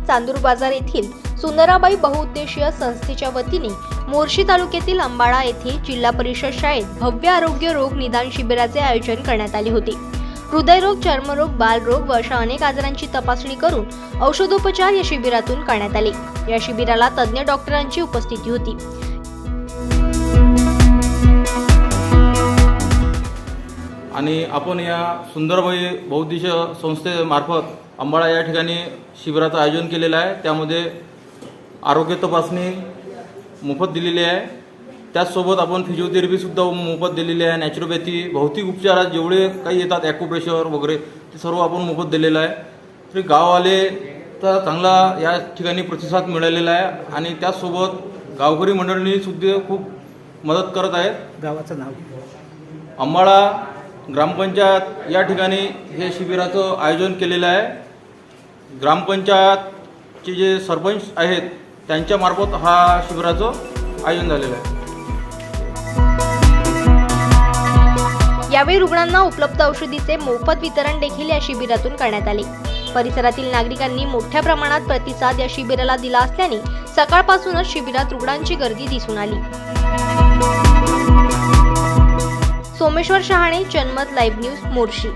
चांदूर बाजार येथील सुंदराबाई बहुउद्देशीय संस्थेच्या वतीने मोर्शी तालुक्यातील अंबाळा येथे जिल्हा परिषद शाळेत भव्य आरोग्य रोग निदान शिबिराचे आयोजन करण्यात आले होते। हृदयरोग, चर्मरोग, बालरोग व अशा अनेक आजारांची तपासणी करून औषधोपचार या शिबिरातून करण्यात आले। या शिबिराला तज्ञ डॉक्टरांची उपस्थिती होती। आणि आपण या सुंदरबाई बहुउद्देशीय संस्थेमार्फत अंबाळा या ठिकाणी शिबिराचं आयोजन केलेलं आहे। त्यामध्ये आरोग्य तपासणी मोफत दिलेली आहे। त्याचसोबत आपण फिजिओथेरपी सुद्धा मोफत दिलेली आहे। नॅचरोपॅथी, भौतिक उपचारात जेवढे काही येतात, ॲक्युप्रेशर वगैरे ते सर्व आपण मोफत दिलेलं आहे। तरी गाववाले तर चांगला या ठिकाणी प्रतिसाद मिळालेला आहे आणि त्याचसोबत गावकरी मंडळींनी सुद्धा खूप मदत करत आहेत। गावाचं नाव अंबाळा ग्रामपंचायत या ठिकाणी हे शिबिराचं आयोजन केलेलं आहे। ग्रामपंचायतचे जे सरपंच आहेत त्यांच्यामार्फत हा शिबिराचं आयोजन झालेलं आहे। यावेळी रुग्णांना उपलब्ध औषधीचे मोफत वितरण देखील या शिबिरातून करण्यात आले। परिसरातील नागरिकांनी मोठ्या प्रमाणात प्रतिसाद या शिबिराला दिला असल्याने सकाळपासूनच शिबिरात रुग्णांची गर्दी दिसून आली। सोमेश्वर शहाणे, जनमत लाईव्ह न्यूज, मोर्शी।